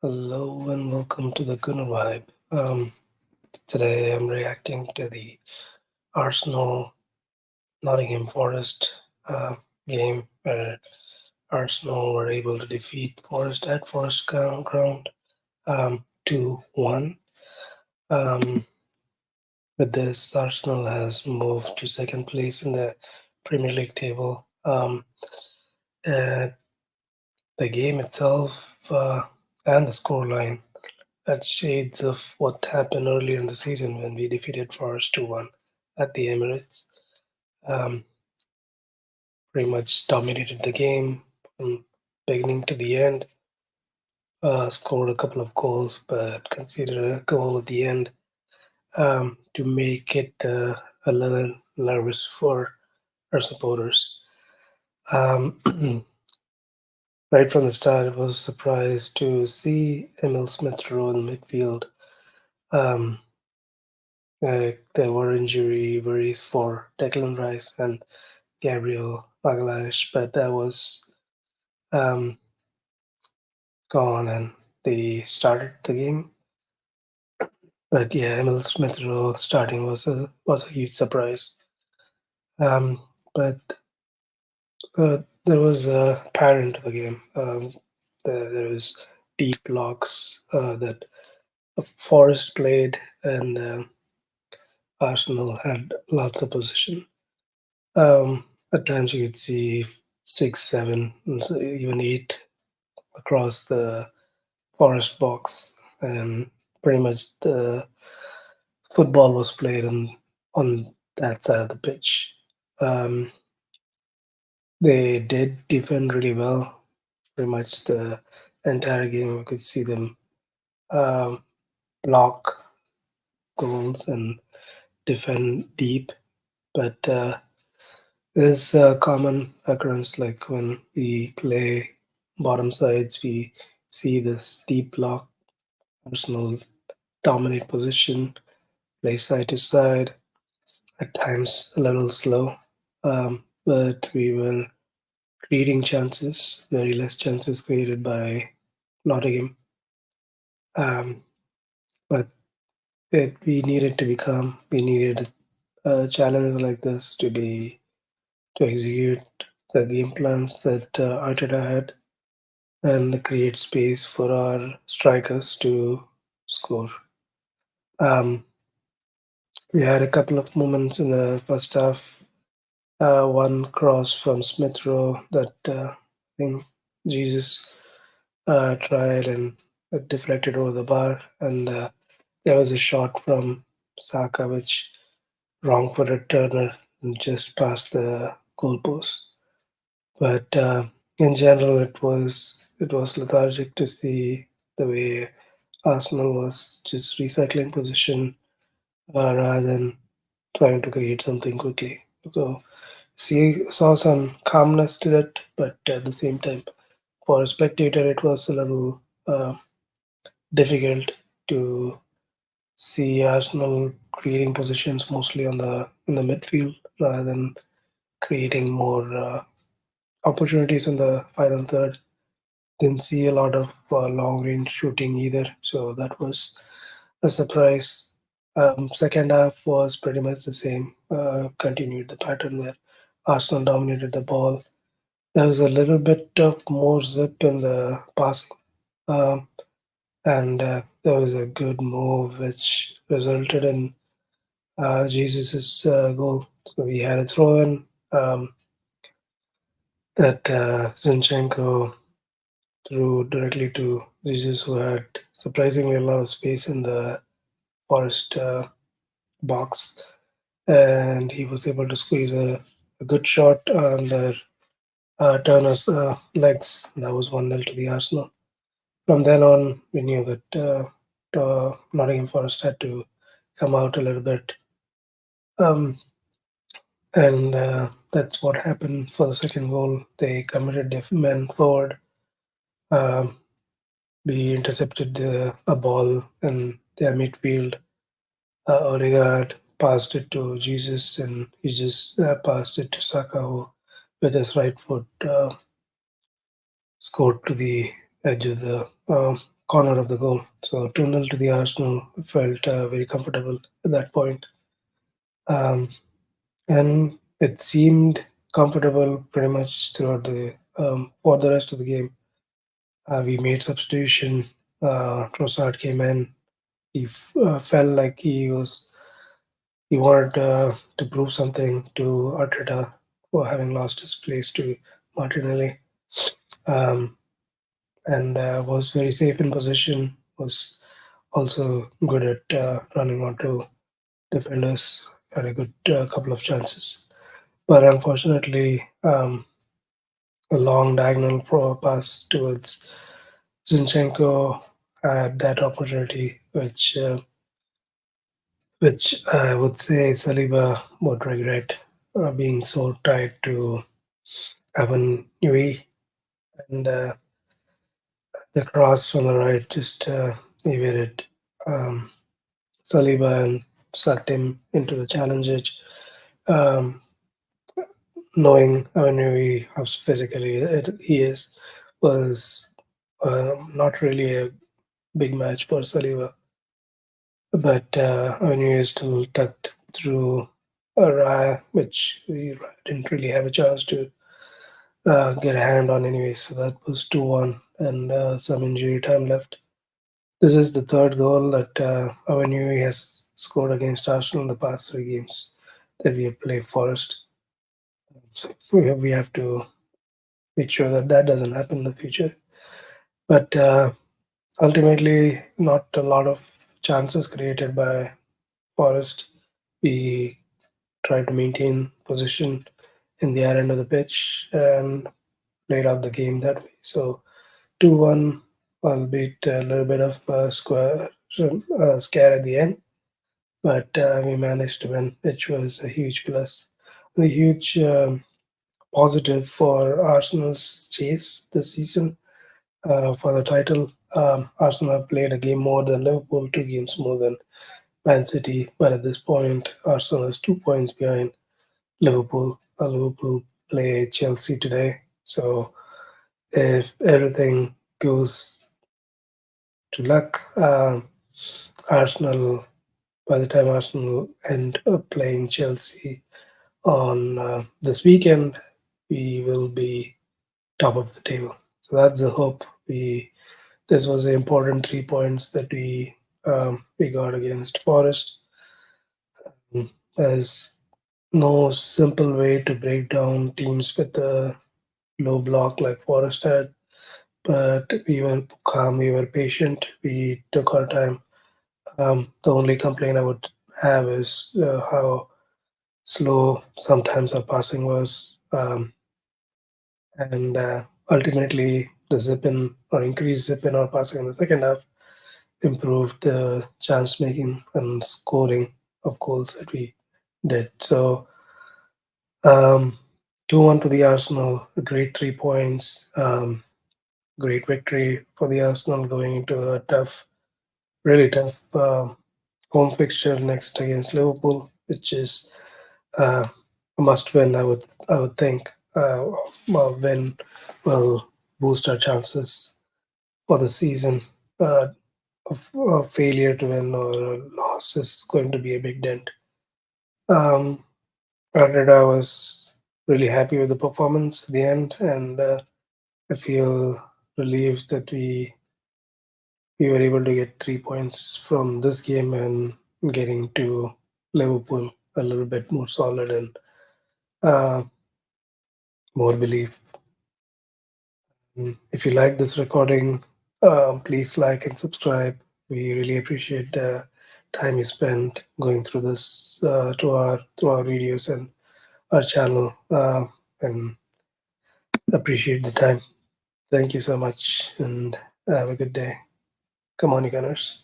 Hello and welcome to the Good Vibe. Today I'm reacting to the Arsenal Nottingham Forest game where Arsenal were able to defeat Forest at Forest Ground 2-1. Um, with this, Arsenal has moved to second place in the Premier League table. Uh, the game itself and the scoreline had shades of what happened earlier in the season when we defeated Forest 2-1 at the Emirates. Um, Pretty much dominated the game from beginning to the end. Scored a couple of goals, but conceded a goal at the end to make it a little nervous for our supporters. Um, right from the start, I was surprised to see Emil Smith Rowe in midfield. Um, there were injury worries for Declan Rice and Gabriel Magalhaes, but that was um, gone and they started the game. But yeah, Emil Smith Rowe starting was a huge surprise. Um, but there was a pattern to the game. There was deep blocks that Forest played, and Arsenal had lots of position. At times you could see six, seven, and even eight across the Forest box, and pretty much the football was played on that side of the pitch. Um, they did defend really well, pretty much the entire game. I could see them um, block goals and defend deep, but there's a common occurrence like when we play bottom sides, we see this deep block, Arsenal dominate position, play side to side, at times a little slow, but we were creating chances, very less chances created by Nottingham. Um, but we needed to become, we needed a challenge like this to execute the game plans that Arteta had and create space for our strikers to score. Um, we had a couple of moments in the first half. One cross from Smith Rowe that I think Jesus tried and deflected over the bar, and there was a shot from Saka which wrong-footed Turner just past the goalpost. But in general, it was lethargic to see the way Arsenal was just recycling position rather than trying to create something quickly. So saw some calmness to that, but at the same time, for a spectator, it was a little difficult to see Arsenal creating positions mostly on the in the midfield rather than creating more opportunities in the final third. Didn't see a lot of long range shooting either, so that was a surprise. Second half was pretty much the same. Continued the pattern where Arsenal dominated the ball. There was a little bit of more zip in the passing, um, and there was a good move which resulted in Jesus' goal. So we had a throw in that Zinchenko threw directly to Jesus, who had surprisingly a lot of space in the Forest box, and he was able to squeeze a good shot on the Turner's legs. That was 1-0 to the Arsenal. From then on, we knew that Nottingham Forest had to come out a little bit. And that's what happened for the second goal. They committed their men forward. Um, we intercepted a ball in their midfield. Odegaard passed it to Jesus, and he just passed it to Saka, who with his right foot scored to the edge of the corner of the goal. So 2-0 to the Arsenal felt very comfortable at that point. Um, and it seemed comfortable pretty much throughout the for the rest of the game. We made substitution. Trossard came in. Felt like he wanted to prove something to Arteta for having lost his place to Martinelli, um, and was very safe in position. Was also good at running onto defenders. Had a good couple of chances, but unfortunately, a long diagonal pass towards Zinchenko had that opportunity, which I would say Saliba would regret being so tied to Awoniyi, and the cross from the right just evaded um, Saliba and sucked him into the challenge edge. Um, Knowing Awoniyi how physically he is was not really a big match for Saliba, but Awoniyi is still tucked through a Raya, which we didn't really have a chance to get a hand on anyway. So that was 2-1 and some injury time left. This is the third goal that Awoniyi has scored against Arsenal in the past three games that we have played Forest. So we have to make sure that that doesn't happen in the future. But ultimately, not a lot of chances created by Forest. We try to maintain position in the other end of the pitch and played out the game that way. So 2-1, albeit a little bit of scare at the end, but we managed to win, which was a huge plus. And a huge positive for Arsenal's chase this season for the title. Arsenal have played a game more than Liverpool, two games more than Man City, but at this point, Arsenal is 2 points behind Liverpool. Liverpool play Chelsea today, so if everything goes to luck, Arsenal, by the time Arsenal end up playing Chelsea on this weekend, we will be top of the table. So that's the hope. We This was the important 3 points that we got against Forest. There's no simple way to break down teams with a low block like Forest had, but we were calm, we were patient, we took our time. The only complaint I would have is how slow sometimes our passing was, and ultimately the zip in or increased zip in our passing in the second half improved the chance making and scoring of goals that we did. So um, 2-1 to the Arsenal, a great 3 points, great victory for the Arsenal going into a tough, really tough home fixture next against Liverpool, which is a must win. I would think a win will boost our chances for the season. A failure to win or a loss is going to be a big dent. Um, Arteta was really happy with the performance at the end, and I feel relieved that we were able to get 3 points from this game and getting to Liverpool a little bit more solid and uh, more belief. If you like this recording, please like and subscribe. We really appreciate the time you spent going through this to our videos and our channel, and appreciate the time. Thank you so much, and have a good day. Come on, you Gunners.